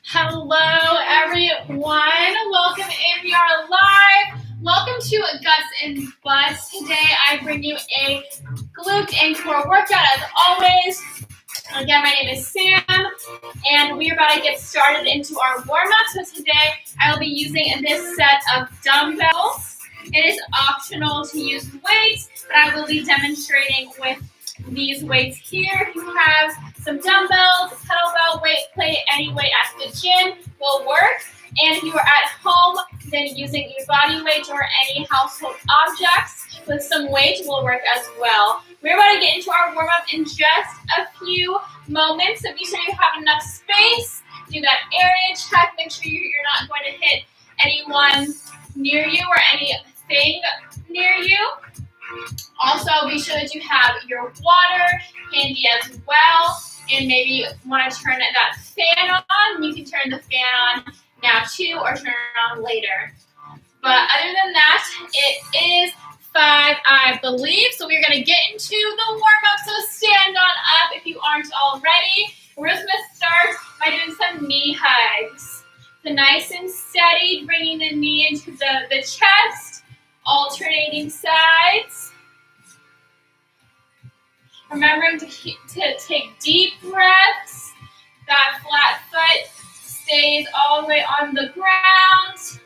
Hello, everyone. Welcome in. We are live. Welcome to Guts and Butts. Today, I bring you a glute and core workout as always. Again, my name is Sam, and we are about to get started into our warm-up. So today, I will be using this set of dumbbells. It is optional to use weights, but I will be demonstrating with these weights here. If you have some dumbbells, kettlebell, weight plate, any weight at the gym will work. And if you are at home, then using your body weight or any household objects with some weight will work as well. We're about to get into our warm-up in just a few moments, so be sure you have enough space. Do that area check. Make sure you're not going to hit anyone near you or anything near you. Also, be sure that you have your water handy as well. And maybe you want to turn that fan on. You can turn the fan on now too, or turn it on later. But other than that, it is 5, I believe. So we're going to get into the warm-up. So stand on up if you aren't already. We're just going to start by doing some knee hugs. So nice and steady, bringing the knee into the chest, alternating sides. Remembering to take deep breaths. That flat foot stays all the way on the ground.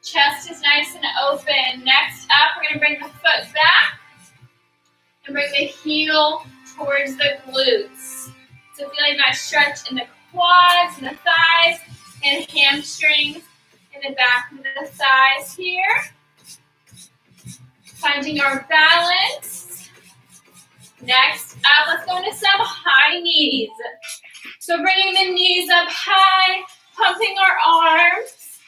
Chest is nice and open. Next up, we're going to bring the foot back and bring the heel towards the glutes. So feeling that stretch in the quads and the thighs and hamstrings in the back of the thighs here. Finding our balance. Next up, let's go into some high knees. So bringing the knees up high, pumping our arms.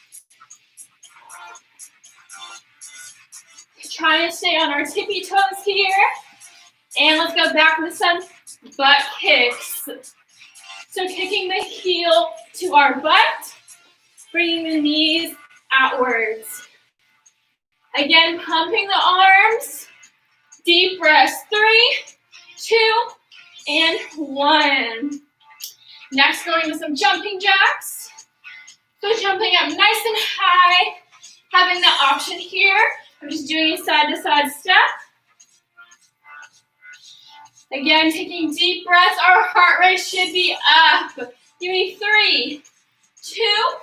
Trying to stay on our tippy toes here. And let's go back with some butt kicks. So kicking the heel to our butt, bringing the knees outwards. Again, pumping the arms. Deep breaths, 3, 2, and 1. Next, going with some jumping jacks. So jumping up nice and high, having the option here. I'm just doing a side-to-side step. Again, taking deep breaths. Our heart rate should be up. Give me 3, 2,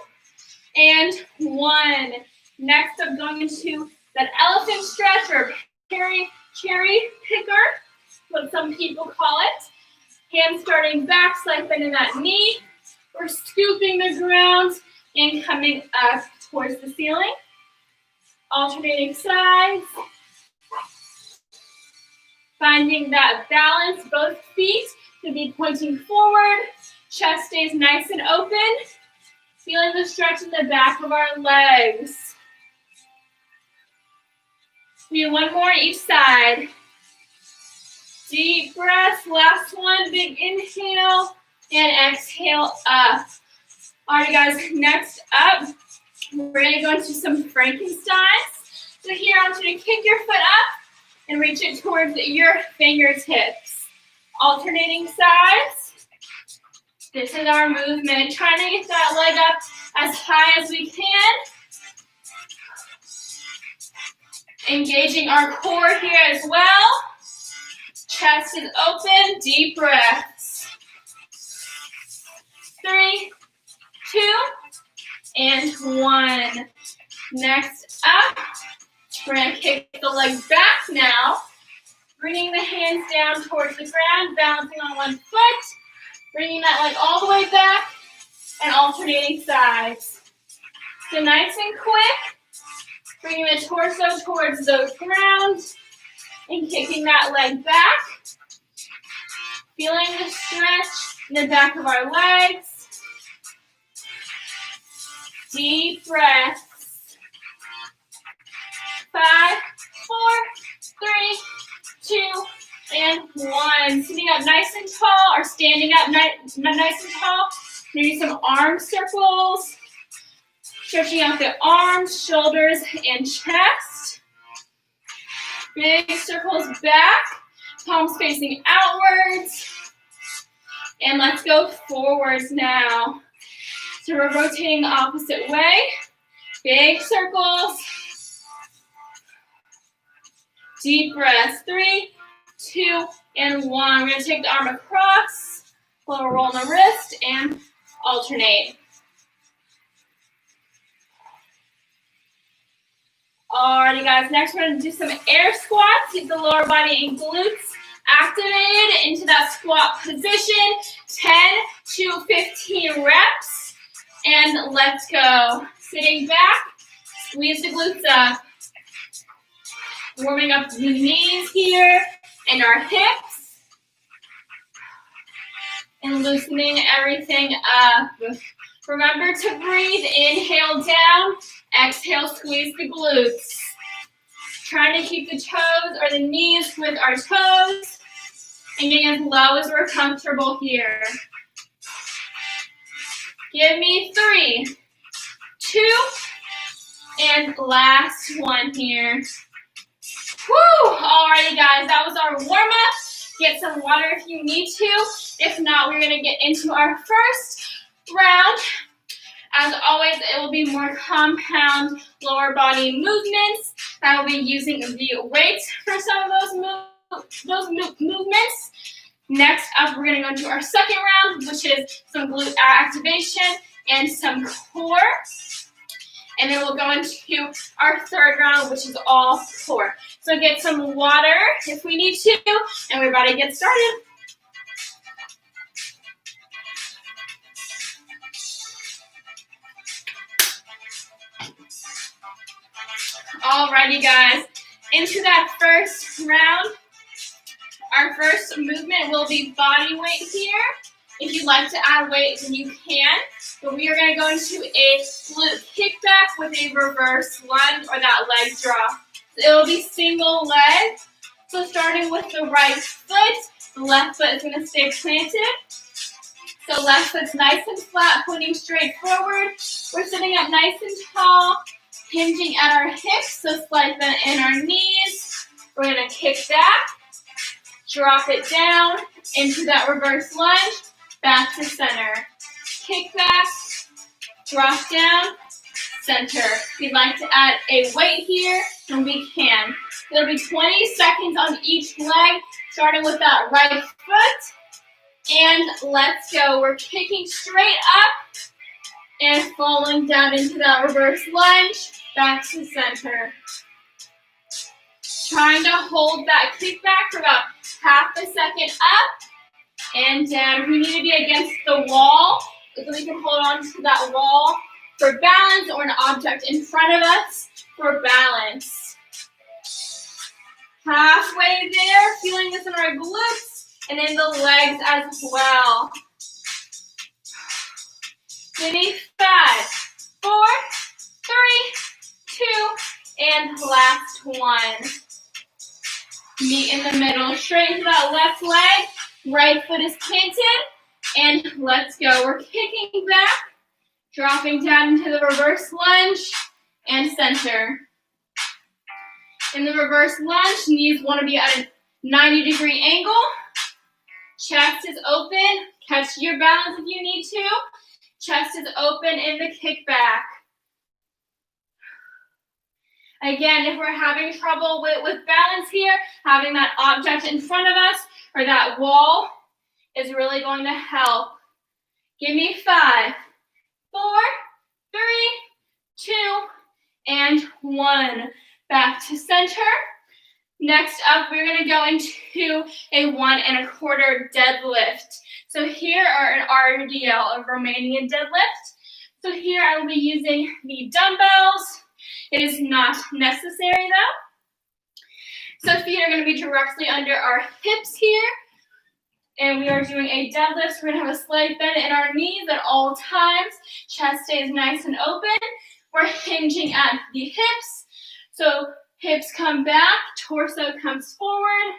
and 1. Next, I'm going into that elephant stretch or cherry picker, what some people call it. Hands starting back, slight bend in that knee. We're scooping the ground and coming up towards the ceiling. Alternating sides. Finding that balance, both feet to be pointing forward. Chest stays nice and open. Feeling the stretch in the back of our legs. Do one more each side. Deep breath, last one, big inhale, and exhale up. All right, guys, next up, we're going to go into some Frankensteins. So here, I want you to kick your foot up and reach it towards your fingertips. Alternating sides. This is our movement. Trying to get that leg up as high as we can. Engaging our core here as well. Chest is open. Deep breaths. 3, 2, and 1. Next up, we're going to kick the leg back now. Bringing the hands down towards the ground, balancing on one foot. Bringing that leg all the way back and alternating sides. So nice and quick. Bringing the torso towards the ground and kicking that leg back. Feeling the stretch in the back of our legs. Deep breaths. 5, 4, 3, 2, and 1. Sitting up nice and tall or standing up nice and tall. Maybe some arm circles. Stretching out the arms, shoulders, and chest. Big circles back. Palms facing outwards. And let's go forwards now. So we're rotating the opposite way. Big circles. Deep breaths. 3, 2, and 1. We're going to take the arm across. Little roll on the wrist and alternate. Alrighty guys, next we're going to do some air squats. Keep the lower body and glutes activated into that squat position. 10 to 15 reps. And let's go. Sitting back, squeeze the glutes up. Warming up the knees here and our hips. And loosening everything up. Remember to breathe. Inhale down. Exhale, squeeze the glutes. Trying to keep the toes or the knees with our toes. And getting as low as we're comfortable here. Give me 3, 2, and last one here. Woo! Alrighty guys, that was our warm-up. Get some water if you need to. If not, we're going to get into our first round. As always, it will be more compound lower body movements. I will be using the weights for some of those movements. Next up, we're going to go into our second round, which is some glute activation and some core. And then we'll go into our third round, which is all core. So get some water if we need to, and we're about to get started. Alrighty guys, into that first round, our first movement will be body weight here. If you'd like to add weight, then you can. But we are going to go into a glute kickback with a reverse lunge or that leg drop. So it will be single leg. So starting with the right foot, the left foot is going to stay planted. So left foot's nice and flat, pointing straight forward. We're sitting up nice and tall. Hinging at our hips, so slight bend in our knees. We're going to kick back, drop it down into that reverse lunge, back to center. Kick back, drop down, center. If you'd like to add a weight here, then we can. There'll be 20 seconds on each leg, starting with that right foot. And let's go. We're kicking straight up and falling down into that reverse lunge. Back to center. Trying to hold that kickback for about half a second up and down. If we need to be against the wall, so we can hold on to that wall for balance or an object in front of us for balance. Halfway there, feeling this in our glutes and in the legs as well. Give me 5, 4, 3, 2, and last one. Meet in the middle, straight into that left leg. Right foot is planted, and let's go. We're kicking back, dropping down into the reverse lunge and center. In the reverse lunge, knees want to be at a 90-degree angle. Chest is open. Catch your balance if you need to. Chest is open in the kickback. Again, if we're having trouble with balance here, having that object in front of us or that wall is really going to help. Give me 5, 4, 3, 2, and 1. Back to center. Next up, we're going to go into a 1 1/4 deadlift. So here are an RDL, a Romanian deadlift. So here I will be using the dumbbells. It is not necessary though. So feet are going to be directly under our hips here. And we are doing a deadlift. So we're going to have a slight bend in our knees at all times. Chest stays nice and open. We're hinging at the hips. So hips come back, torso comes forward.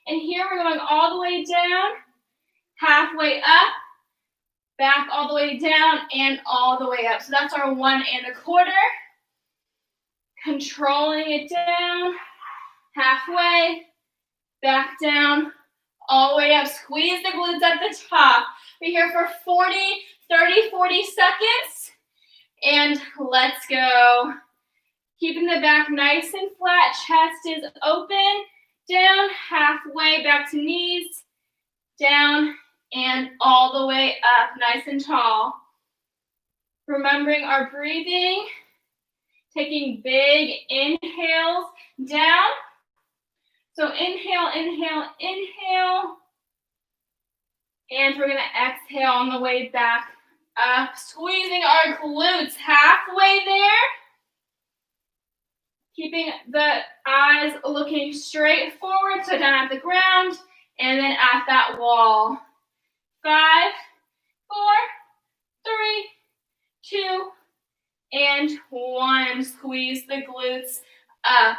And here we're going all the way down, halfway up, back all the way down, and all the way up. So that's our 1 1/4. Controlling it down, halfway, back down, all the way up. Squeeze the glutes at the top. We're here for 40 seconds. And let's go. Keeping the back nice and flat. Chest is open. Down, halfway, back to knees. Down, and all the way up, nice and tall. Remembering our breathing. Taking big inhales down. So inhale, inhale, inhale. And we're going to exhale on the way back up. Squeezing our glutes halfway there. Keeping the eyes looking straight forward, so down at the ground, and then at that wall. 5, 4, 3, 2, and 1. Squeeze the glutes up.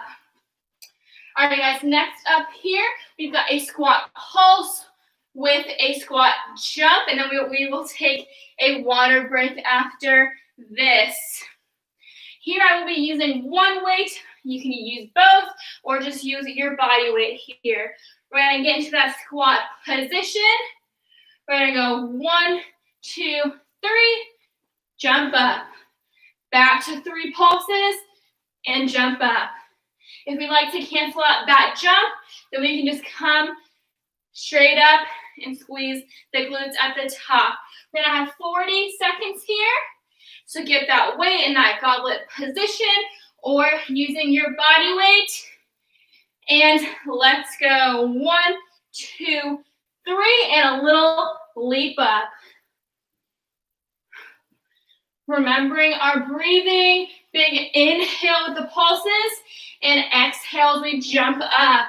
All right, guys, next up here, we've got a squat pulse with a squat jump, and then we will take a water break after this. Here I will be using one weight. You can use both or just use your body weight here. We're going to get into that squat position. We're going to go 1, 2, 3, jump up. Back to 3 pulses and jump up. If we like to cancel out that jump, then we can just come straight up and squeeze the glutes at the top. We're going to have 40 seconds here. So get that weight in that goblet position or using your body weight. And let's go. 1, 2, 3, and a little leap up. Remembering our breathing, big inhale with the pulses, and exhale as we jump up.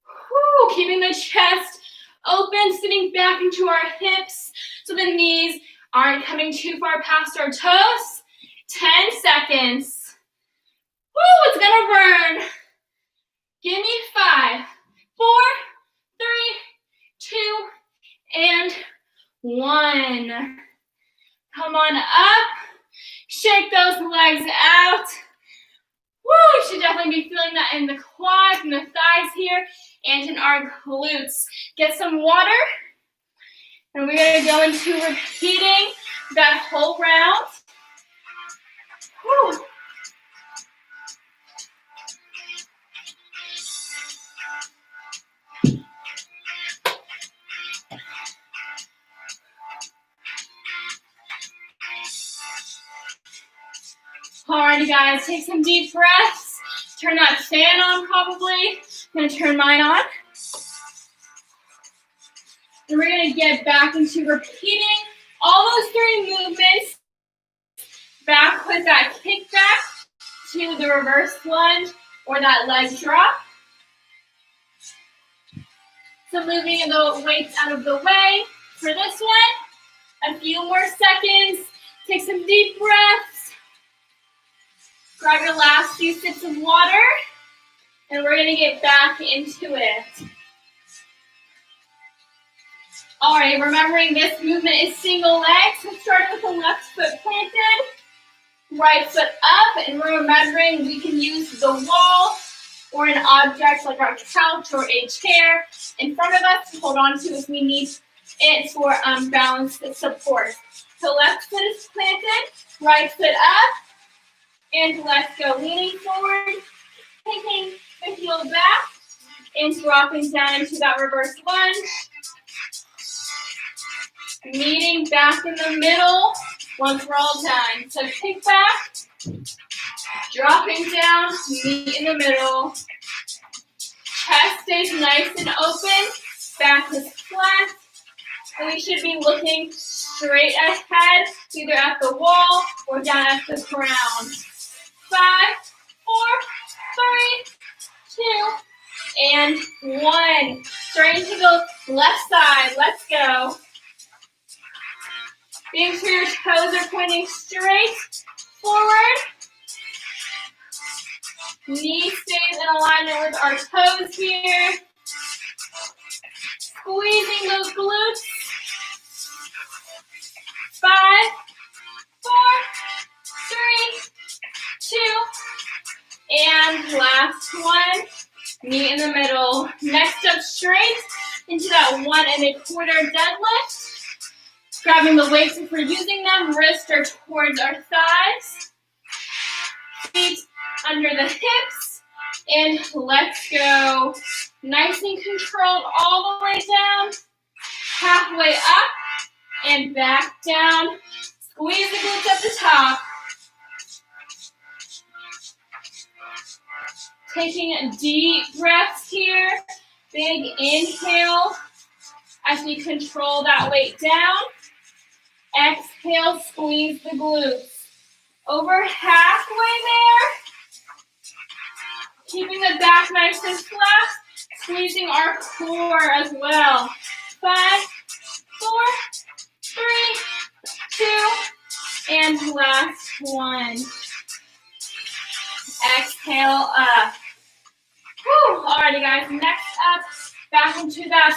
Whew, keeping the chest open, sitting back into our hips so the knees aren't coming too far past our toes. 10 seconds. Woo, it's gonna burn. Give me 5, 4, 3, 2, and 1. Come on up. Shake those legs out. Woo, you should definitely be feeling that in the quads and the thighs here and in our glutes. Get some water. And we're going to go into repeating that whole round. Whew. Alrighty, guys, take some deep breaths. Turn that fan on probably. I'm going to turn mine on. And we're going to get back into repeating all those 3 movements. Back with that kickback to the reverse lunge or that leg drop. So moving the weights out of the way for this one. A few more seconds. Take some deep breaths. Grab your last few sips of water. And we're going to get back into it. All right, remembering this movement is single leg. So starting with the left foot planted, right foot up, and remembering we can use the wall or an object like our couch or a chair in front of us to hold on to if we need it for balance support. So left foot is planted, right foot up, and let's go. Leaning forward, taking the heel back, and dropping down into that reverse lunge. Meeting back in the middle once we're all done. So kick back, dropping down, meet in the middle. Chest stays nice and open, back is flat. And we should be looking straight ahead, either at the wall or down at the ground. 5, 4, 3, 2, and 1. Starting to go left side. Let's go. Make sure your toes are pointing straight forward. Knee stays in alignment with our toes here. Squeezing those glutes. 5, 4, 3, 2, and last one. Knee in the middle. into that 1 1/4 deadlift. Grabbing the weights if we're using them, wrists are towards our thighs. Feet under the hips. And let's go. Nice and controlled all the way down. Halfway up and back down. Squeeze the glutes at the top. Taking deep breaths here. Big inhale as we control that weight down. Exhale, squeeze the glutes. Over halfway there. Keeping the back nice and flat. Squeezing our core as well. 5, 4, 3, 2, and last one. Exhale up. Whew. Alrighty guys, next up, back into that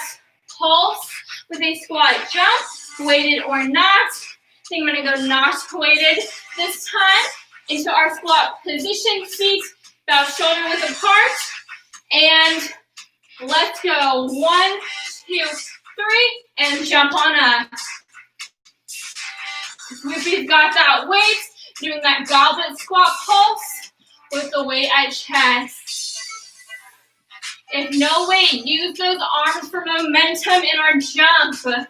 pulse with a squat jump, weighted or not. I think I'm gonna go not weighted this time. Into our squat position, feet about shoulder width apart. And let's go. 1, 2, 3, and jump on up. We've got that weight, doing that goblet squat pulse with the weight at chest. If no weight, use those arms for momentum in our jump.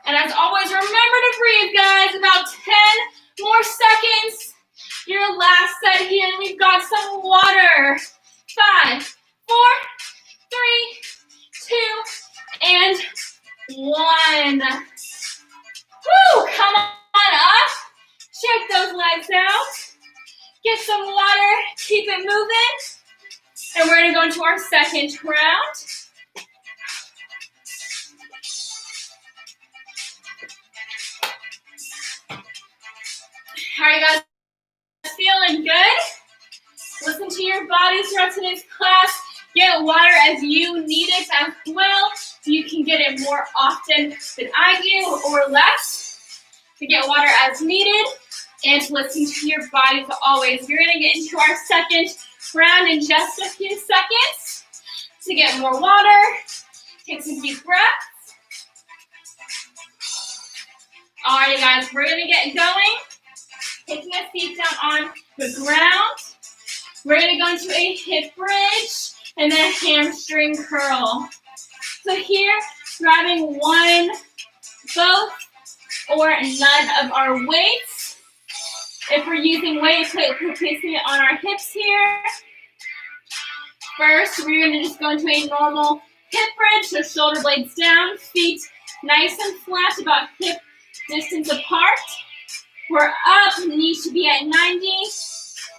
And as always, remember to breathe, guys. About 10 more seconds. Your last set here, and we've got some water. 5, 4, 3, 2, and 1. Woo! Come on up. Check those legs out. Get some water. Keep it moving. And we're going to go into our second round. How are you guys feeling? Good? Listen to your body throughout today's class. Get water as you need it as well. You can get it more often than I do or less. To get water as needed and to listen to your body as always. We're going to get into our second round in just a few seconds. To get more water, take some deep breaths. Alrighty guys, we're going to get going. Taking our feet down on the ground. We're going to go into a hip bridge and then a hamstring curl. So here, grabbing one, both, or none of our weights. If we're using weights, placing it on our hips here. First, we're going to just go into a normal hip bridge, so shoulder blades down, feet nice and flat, about hip distance apart. We're up, knees should be at 90,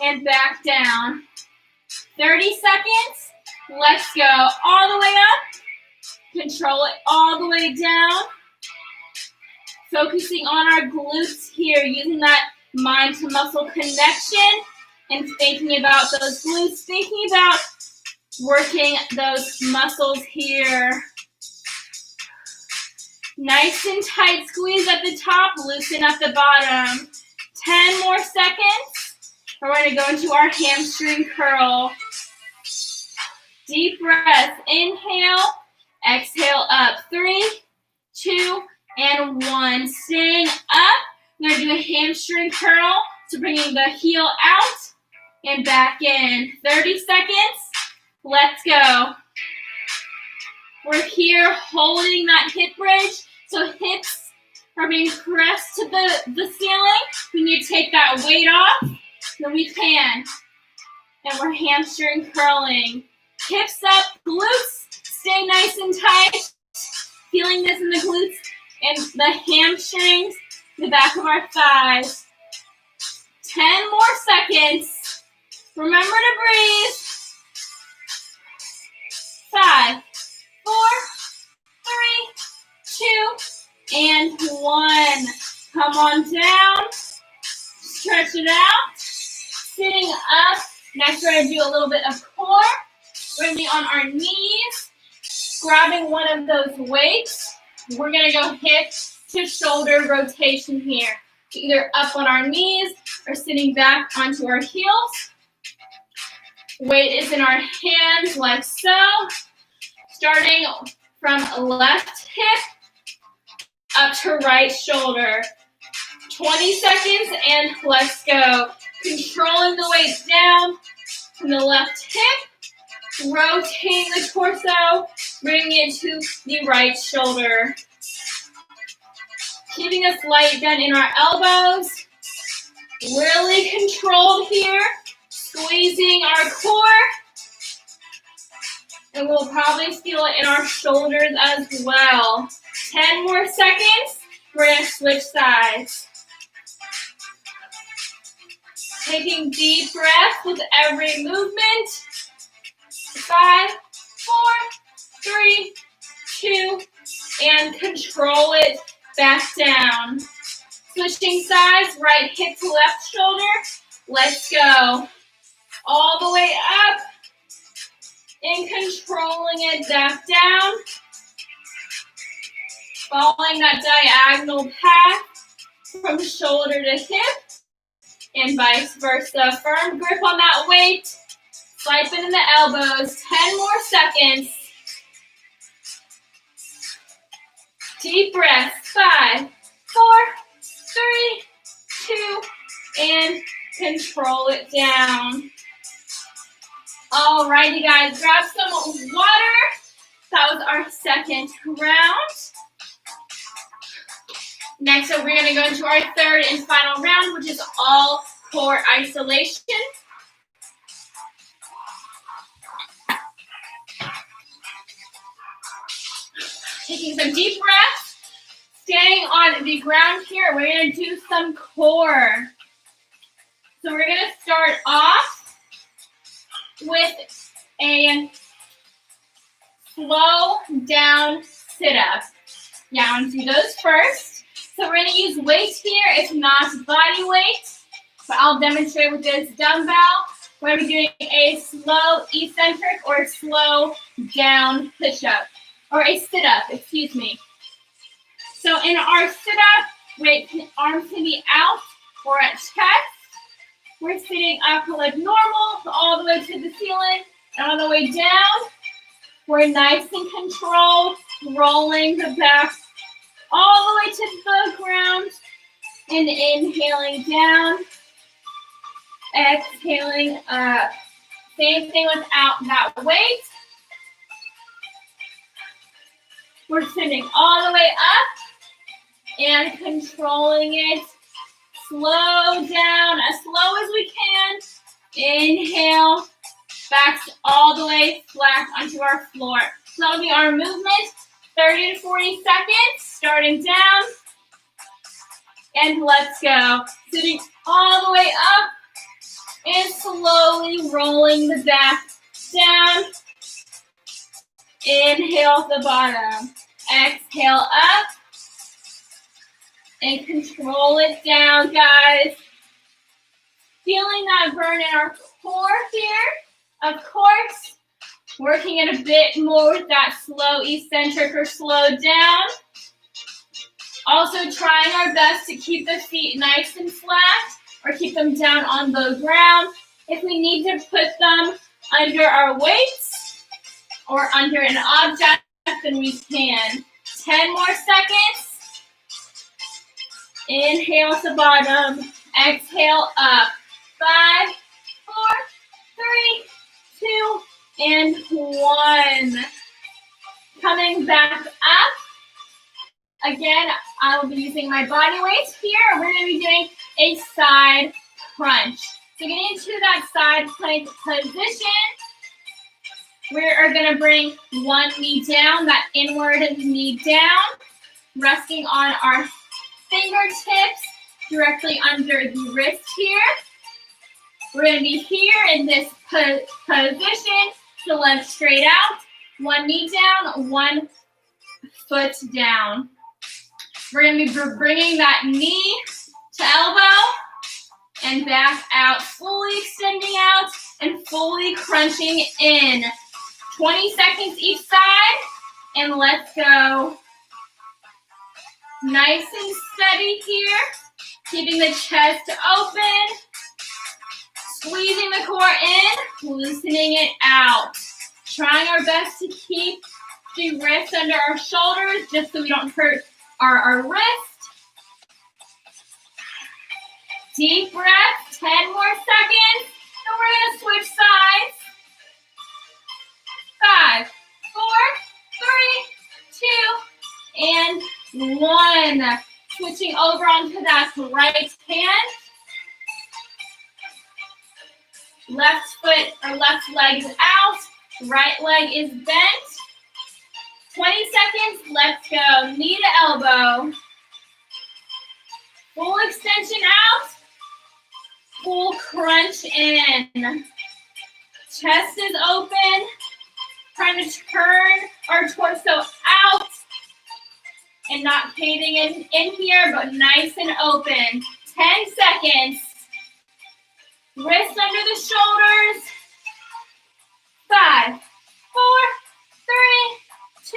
and back down. 30 seconds. Let's go all the way up. Control it all the way down. Focusing on our glutes here, using that mind to muscle connection and thinking about those glutes, thinking about working those muscles here. Nice and tight squeeze at the top, loosen at the bottom. 10 more seconds. We're going to go into our hamstring curl. Deep breath, inhale, exhale up. 3, 2, and 1. Staying up. We're going to do a hamstring curl. So bringing the heel out and back in. 30 seconds. Let's go. We're here holding that hip bridge. So hips are being pressed to the ceiling. When you take that weight off, then we can. And we're hamstring curling. Hips up, glutes stay nice and tight. Feeling this in the glutes and the hamstrings, the back of our thighs. 10 more seconds. Remember to breathe. 5, 4, 3, 2, and 1. Come on down. Stretch it out. Sitting up. Next, we're going to do a little bit of core. We're going to be on our knees, grabbing one of those weights. We're going to go hip to shoulder rotation here. Either up on our knees or sitting back onto our heels. Weight is in our hands like so. Starting from left hip up to right shoulder. 20 seconds and let's go. Controlling the weight down from the left hip, rotating the torso, bringing it to the right shoulder. Keeping us light down in our elbows. Really controlled here. Squeezing our core. And we'll probably feel it in our shoulders as well. 10 more seconds. We're going to switch sides. Taking deep breaths with every movement. 5, 4, 3, 2, and control it back down. Switching sides, right hip to left shoulder. Let's go. All the way up and controlling it back down. Following that diagonal path from shoulder to hip and vice versa. Firm grip on that weight. Slight bend in the elbows. 10 more seconds. Deep breath. 5, 4, 3, 2, and control it down. All right, you guys, grab some water. That was our second round. Next up, we're going to go into our third and final round, which is all core isolation. Taking some deep breaths. Staying on the ground here, we're going to do some core. So we're going to start off with a slow down sit-up. Yeah, I want to do those first. So we're going to use weight here. It's not body weight, but I'll demonstrate with this dumbbell. We're going to be doing a slow eccentric or slow down push-up, or a sit-up, excuse me. So in our sit-up, arms can be out or at chest. We're sitting up like normal, all the way to the ceiling, and on the way down, we're nice and controlled, rolling the back all the way to the ground, and inhaling down, exhaling up. Same thing without that weight. We're sitting all the way up and controlling it. Slow down as slow as we can. Inhale, back all the way flat onto our floor. So that'll be our movement, 30 to 40 seconds, starting down. And let's go. Sitting all the way up and slowly rolling the back down. Inhale at the bottom. Exhale up. And control it down, guys. Feeling that burn in our core here. Of course, working it a bit more with that slow eccentric or slow down. Also trying our best to keep the feet nice and flat or keep them down on the ground. If we need to put them under our weights or under an object, then we can. 10 more seconds. Inhale to bottom. Exhale up. 5, 4, 3, 2, and 1. Coming back up. Again, I will be using my body weight here. We're going to be doing a side crunch. So getting into that side plank position, we are going to bring one knee down, that inward knee down, resting on our fingertips directly under the wrist here. We're going to be here in this position, so legs straight out, one knee down, one foot down. We're going to be bringing that knee to elbow and back out, fully extending out and fully crunching in. 20 seconds each side, and let's go. Nice and steady here, keeping the chest open, squeezing the core in, loosening it out. Trying our best to keep the wrists under our shoulders just so we don't hurt our wrist. Deep breath, 10 more seconds, and we're going to switch sides. 5, 4, 3, 2, and 1. Switching over onto that right hand. Left foot or left leg is out. Right leg is bent. 20 seconds. Let's go. Knee to elbow. Full extension out. Full crunch in. Chest is open. Trying to turn our torso out. And not caving in here, but nice and open. 10 seconds. Wrists under the shoulders. 5, 4, 3, 2,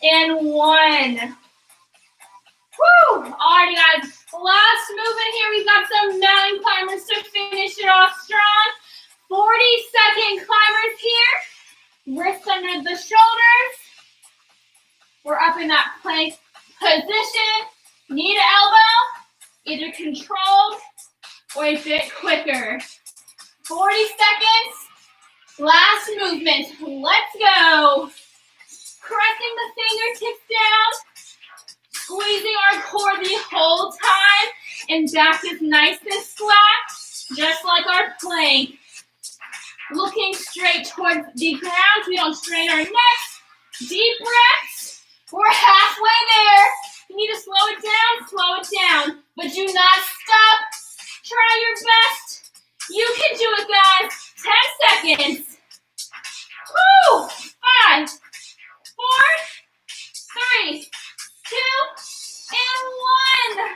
and 1. Woo! Alrighty, guys. Last movement here. We've got some mountain climbers to finish it off strong. 40-second climbers here. Wrists under the shoulders. We're up in that plank position. Knee to elbow. Either controlled or a bit quicker. 40 seconds. Last movement. Let's go. Pressing the fingertips down. Squeezing our core the whole time. And back is nice and flat, just like our plank. Looking straight towards the ground so we don't strain our necks. Deep breaths. We're halfway there. You need to slow it down. But do not stop. Try your best. You can do it, guys. 10 seconds. Woo! 5, 4, 3, 2, and 1.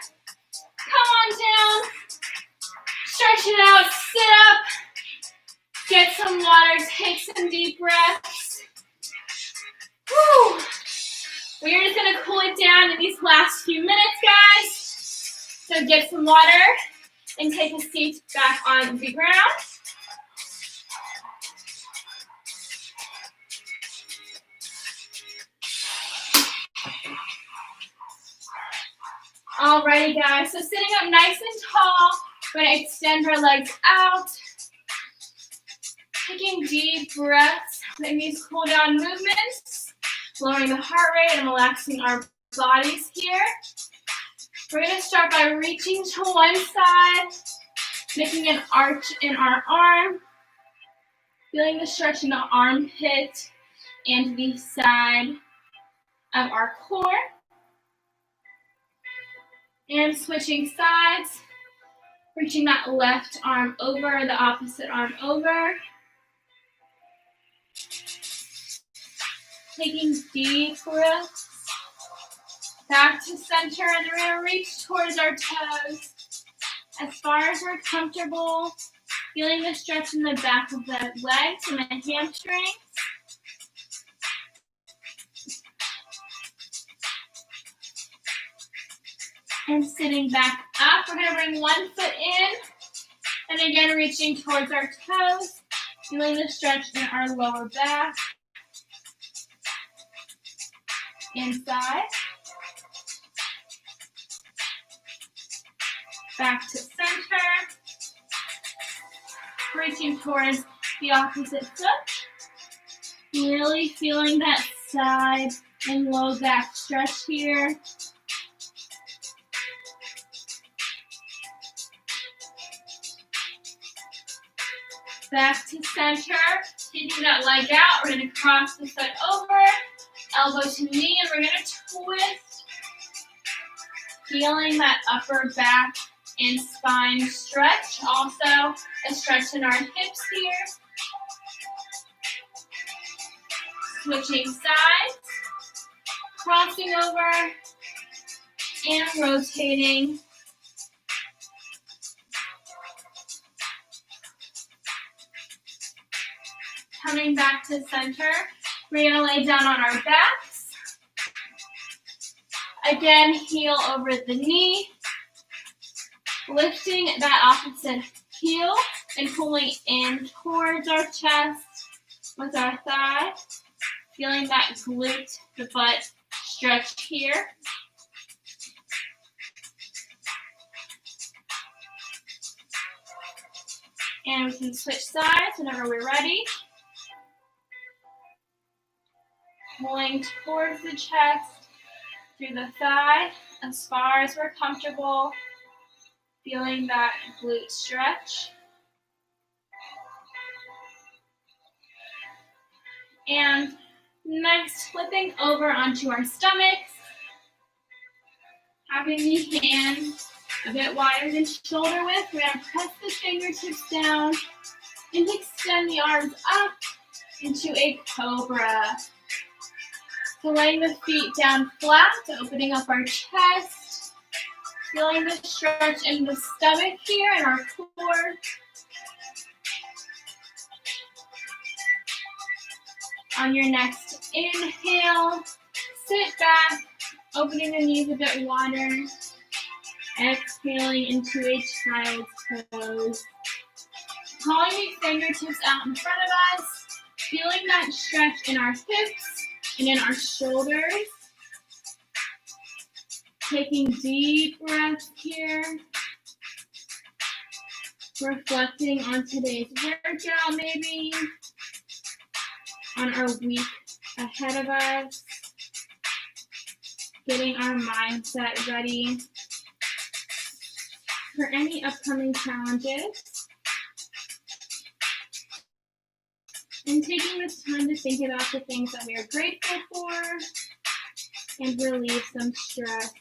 Come on down. Stretch it out. Sit up. Get some water. Take some deep breaths. Woo! We're just going to cool it down in these last few minutes, guys. So get some water and take a seat back on the ground. Alrighty, guys. So sitting up nice and tall. We're going to extend our legs out. Taking deep breaths in these cool down movements. Lowering the heart rate and relaxing our bodies here. We're going to start by reaching to one side, making an arch in our arm, feeling the stretch in the armpit and the side of our core. And switching sides, reaching that left arm over, the opposite arm over. Taking deep breaths. Back to center, and we're going to reach towards our toes as far as we're comfortable. Feeling the stretch in the back of the legs and the hamstrings. And sitting back up, we're going to bring one foot in. And again, reaching towards our toes. Feeling the stretch in our lower back. Inside. Back to center. Reaching towards the opposite foot. Really feeling that side and low back stretch here. Back to center. Taking that leg out. We're going to cross the foot over. Elbow to knee, and we're going to twist. Feeling that upper back and spine stretch. Also a stretch in our hips here. Switching sides. Crossing over and rotating. Coming back to center. We're going to lay down on our backs. Again, heel over the knee. Lifting that opposite heel and pulling in towards our chest with our thigh. Feeling that glute, the butt stretch here. And we can switch sides whenever we're ready. Pulling towards the chest, through the thigh, as far as we're comfortable. Feeling that glute stretch. And next, flipping over onto our stomachs. Having the hands a bit wider than shoulder width. We're going to press the fingertips down and extend the arms up into a Cobra. So laying the feet down flat, opening up our chest. Feeling the stretch in the stomach here and our core. On your next inhale, sit back, opening the knees a bit wider. Exhaling into a child's pose. Calling the fingertips out in front of us. Feeling that stretch in our hips and in our shoulders. Taking deep breaths here. Reflecting on today's workout maybe. On our week ahead of us. Getting our mindset ready for any upcoming challenges. And taking this time to think about the things that we are grateful for and relieve some stress.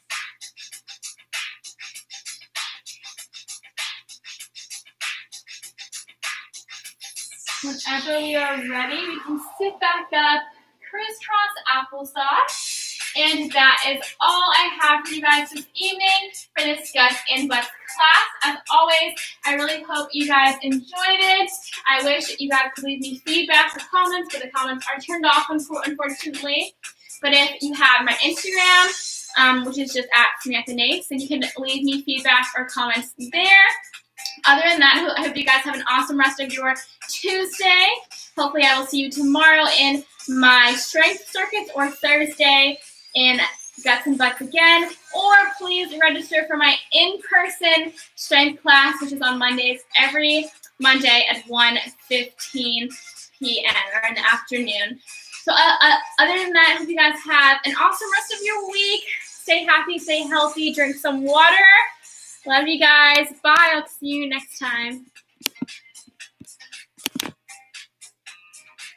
Whenever we are ready, we can sit back up, crisscross applesauce. And that is all I have for you guys this evening for this guts and butts class. As always, I really hope you guys enjoyed it. I wish you guys could leave me feedback or comments, but the comments are turned off, unfortunately. But if you have my Instagram, which is just at Samantha Nates, then you can leave me feedback or comments there. Other than that, I hope you guys have an awesome rest of your Tuesday. Hopefully I will see you tomorrow in my strength circuits or Thursday in guts and butts again. Or please register for my in-person strength class, which is on Mondays, every Monday at 1:15 p.m. or in the afternoon. So other than that, I hope you guys have an awesome rest of your week. Stay happy, stay healthy, drink some water. Love you guys. Bye. I'll see you next time.